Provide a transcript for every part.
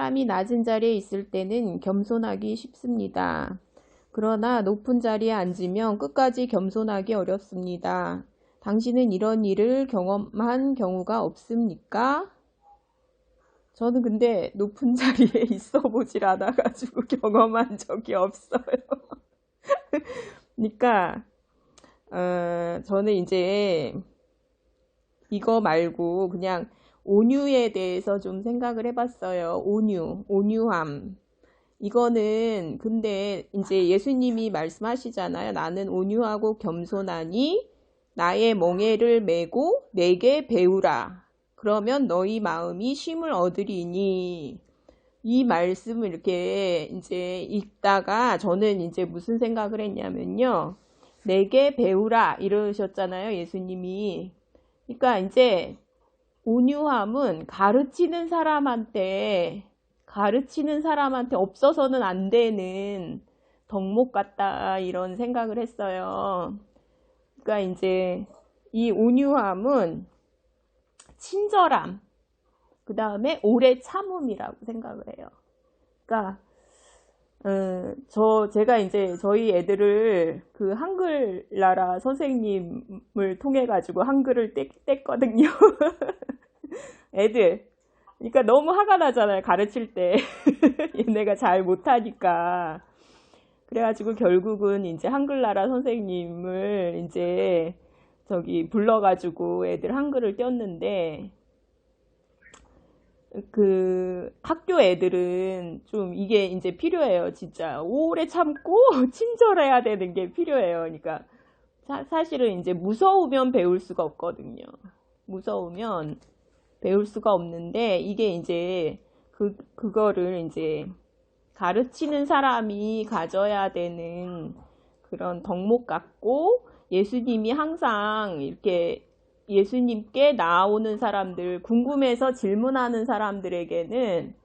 사람이 낮은 자리에 있을 때는 겸손하기 쉽습니다. 그러나 높은 자리에 앉으면 끝까지 겸손하기 어렵습니다. 당신은 이런 일을 경험한 경우가 없습니까? 저는 근데 높은 자리에 있어 보질 않아가지고 경험한 적이 없어요. 그러니까 저는 이제 이거 말고 그냥 온유에 대해서 좀 생각을 해봤어요. 온유함. 이거는 근데 이제 예수님이 말씀하시잖아요. 나는 온유하고 겸손하니 나의 멍에를 메고 내게 배우라. 그러면 너희 마음이 쉼을 얻으리니. 이 말씀을 이렇게 이제 읽다가 저는 이제 무슨 생각을 했냐면요. 내게 배우라 이러셨잖아요. 예수님이. 그러니까 이제 온유함은 가르치는 사람한테 없어서는 안 되는 덕목 같다 이런 생각을 했어요. 그러니까 이제 이 온유함은 친절함, 그 다음에 오래 참음이라고 생각을 해요. 그러니까 제가 이제 저희 애들을 그 한글나라 선생님을 통해 가지고 한글을 뗐거든요. 애들. 그러니까 너무 화가 나잖아요. 가르칠 때. 얘네가 잘 못하니까. 그래가지고 결국은 이제 한글나라 선생님을 이제 불러가지고 애들 한글을 띄웠는데, 그 학교 애들은 좀 이게 이제 필요해요. 진짜 오래 참고 친절해야 되는 게 필요해요. 그러니까 사실은 이제 무서우면 배울 수가 없거든요. 무서우면 배울 수가 없는데 이게 이제 그거를 이제 가르치는 사람이 가져야 되는 그런 덕목 같고, 예수님이 항상 이렇게 예수님께 나오는 사람들, 궁금해서 질문하는 사람들에게는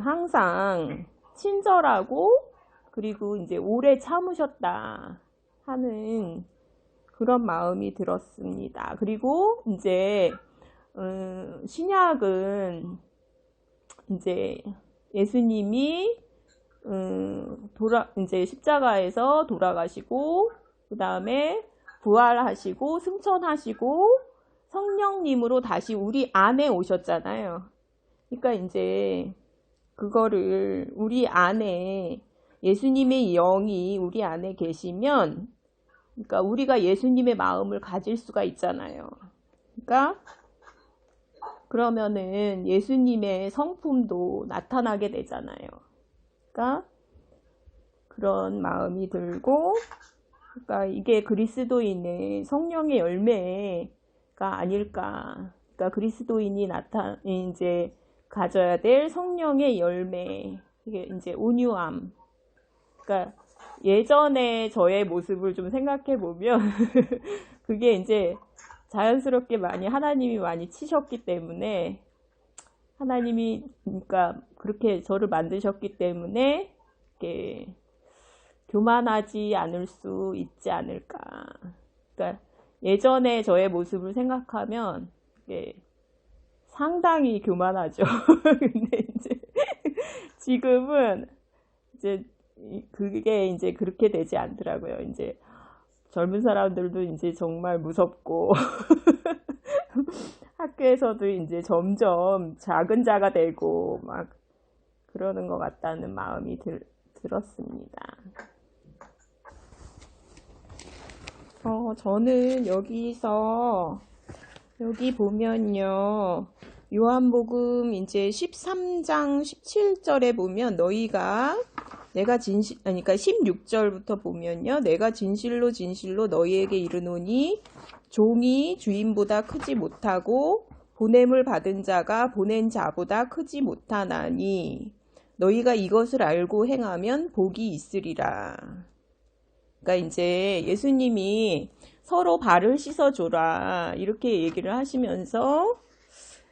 항상 친절하고 그리고 이제 오래 참으셨다 하는 그런 마음이 들었습니다. 그리고 이제 신약은 이제 예수님이 이제 십자가에서 돌아가시고 그 다음에 부활하시고 승천하시고 성령님으로 다시 우리 안에 오셨잖아요. 그러니까 이제 그거를 우리 안에 예수님의 영이 우리 안에 계시면, 그러니까 우리가 예수님의 마음을 가질 수가 있잖아요. 그러니까 그러면은 예수님의 성품도 나타나게 되잖아요. 그러니까 그런 마음이 들고, 그러니까 이게 그리스도인의 성령의 열매가 아닐까. 그러니까 그리스도인이 이제 가져야 될 성령의 열매. 이게 이제 온유함. 그러니까 예전에 저의 모습을 좀 생각해 보면 그게 이제 자연스럽게 하나님이 많이 치셨기 때문에, 하나님이 그러니까 그렇게 저를 만드셨기 때문에 이렇게 교만하지 않을 수 있지 않을까. 그러니까 예전에 저의 모습을 생각하면 이게 상당히 교만하죠. 근데 이제 지금은 이제 그게 이제 그렇게 되지 않더라고요. 이제 젊은 사람들도 이제 정말 무섭고 학교에서도 이제 점점 작은 자가 되고 막 그러는 것 같다는 마음이 들었습니다. 저는 여기 보면요. 요한복음 이제 13장 17절에 보면 그러니까 16절부터 보면요. 내가 진실로 너희에게 이르노니 종이 주인보다 크지 못하고 보냄을 받은 자가 보낸 자보다 크지 못하나니 너희가 이것을 알고 행하면 복이 있으리라. 그러니까 이제 예수님이 서로 발을 씻어줘라 이렇게 얘기를 하시면서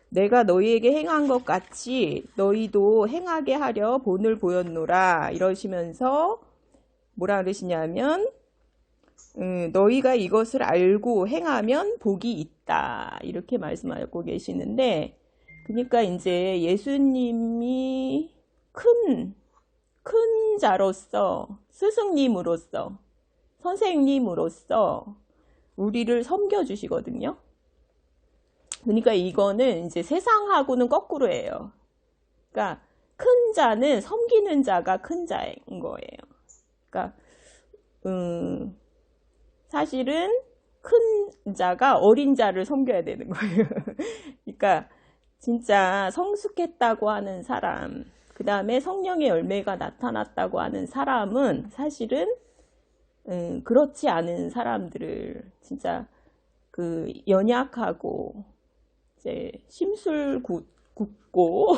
내가 너희에게 행한 것 같이 너희도 행하게 하려 본을 보였노라 이러시면서 뭐라 그러시냐면 너희가 이것을 알고 행하면 복이 있다 이렇게 말씀하고 계시는데, 그러니까 이제 예수님이 큰 자로서, 스승님으로서, 선생님으로서 우리를 섬겨주시거든요. 그러니까 이거는 이제 세상하고는 거꾸로예요. 그러니까 큰 자는 섬기는 자가 큰 자인 거예요. 그러니까 사실은 큰 자가 어린 자를 섬겨야 되는 거예요. 그러니까 진짜 성숙했다고 하는 사람, 그 다음에 성령의 열매가 나타났다고 하는 사람은 사실은 그렇지 않은 사람들을 진짜 그 연약하고 이제 심술 굳고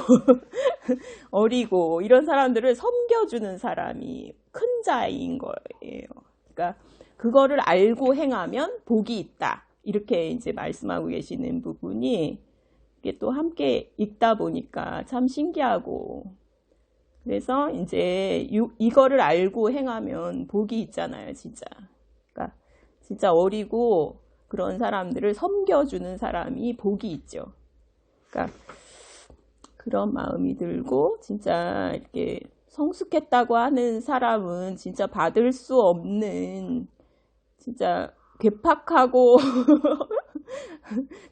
어리고 이런 사람들을 섬겨주는 사람이 큰 자인 거예요. 그러니까 그거를 알고 행하면 복이 있다. 이렇게 이제 말씀하고 계시는 부분이 이게 또 함께 읽다 보니까 참 신기하고, 그래서 이제 이거를 알고 행하면 복이 있잖아요, 진짜. 그러니까 진짜 어리고 그런 사람들을 섬겨주는 사람이 복이 있죠. 그러니까 그런 마음이 들고, 진짜 이렇게 성숙했다고 하는 사람은 진짜 받을 수 없는, 진짜 괴팍하고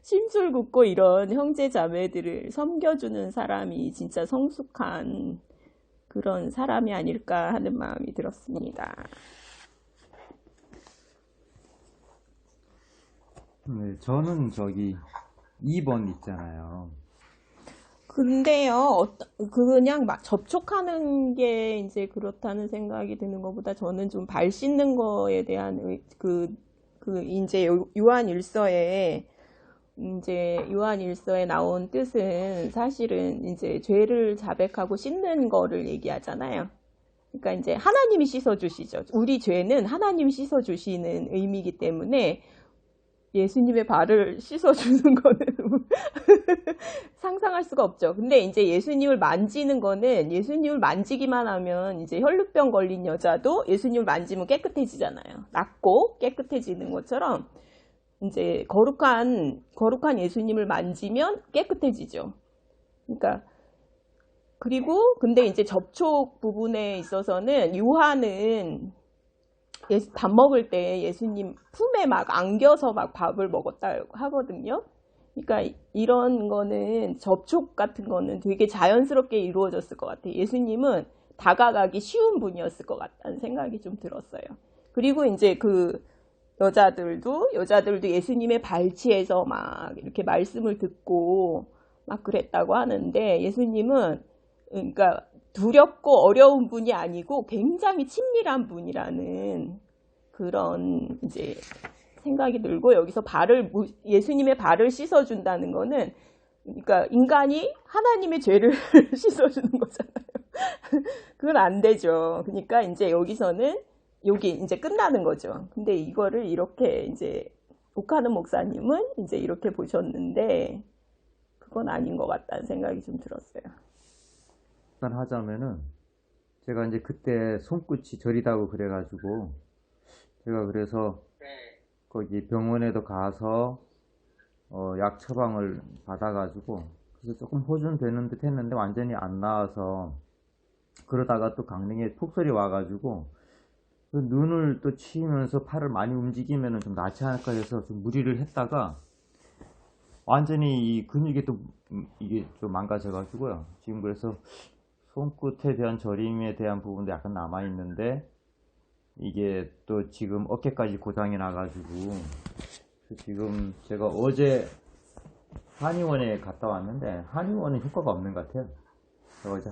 심술 굽고 이런 형제 자매들을 섬겨주는 사람이 진짜 성숙한 그런 사람이 아닐까 하는 마음이 들었습니다. 네, 저는 저기 2번 있잖아요. 근데요, 그냥 막 접촉하는 게 이제 그렇다는 생각이 드는 것보다 저는 좀 발 씻는 거에 대한 이제 요한일서에 나온 뜻은 사실은 이제 죄를 자백하고 씻는 거를 얘기하잖아요. 그러니까 이제 하나님이 씻어주시죠. 우리 죄는 하나님이 씻어주시는 의미이기 때문에 예수님의 발을 씻어주는 거는 상상할 수가 없죠. 근데 이제 예수님을 만지는 거는, 예수님을 만지기만 하면 이제 혈루병 걸린 여자도 예수님을 만지면 깨끗해지잖아요. 낫고 깨끗해지는 것처럼 이제 거룩한 예수님을 만지면 깨끗해지죠. 그러니까 그리고 근데 이제 접촉 부분에 있어서는 요한은 밥 먹을 때 예수님 품에 막 안겨서 막 밥을 먹었다 하거든요. 그러니까 이런 거는, 접촉 같은 거는 되게 자연스럽게 이루어졌을 것 같아요. 예수님은 다가가기 쉬운 분이었을 것 같다는 생각이 좀 들었어요. 그리고 이제 그 여자들도 예수님의 발치에서 막 이렇게 말씀을 듣고 막 그랬다고 하는데, 예수님은 그러니까 두렵고 어려운 분이 아니고 굉장히 친밀한 분이라는 그런 이제 생각이 들고, 여기서 예수님의 발을 씻어준다는 거는, 그러니까 인간이 하나님의 죄를 씻어주는 거잖아요. 그건 안 되죠. 그러니까 이제 여기서는 여기 이제 끝나는 거죠. 근데 이거를 이렇게 이제 옥하는 목사님은 이제 이렇게 보셨는데 그건 아닌 것 같다는 생각이 좀 들었어요. 하자면은 제가 이제 그때 손끝이 저리다고 그래가지고 제가 그래서 거기 병원에도 가서 약 처방을 받아가지고 그래서 조금 호전되는 듯 했는데 완전히 안 나와서, 그러다가 또 강릉에 폭설이 와가지고 그 눈을 또 치면서 팔을 많이 움직이면 좀 낫지 않을까 해서 좀 무리를 했다가 완전히 이 근육이 또 이게 좀 망가져가지고요. 지금 그래서 손끝에 대한 저림에 대한 부분도 약간 남아있는데, 이게 또 지금 어깨까지 고장이 나가지고 지금 제가 어제 한의원에 갔다 왔는데 한의원은 효과가 없는 것 같아요. 어제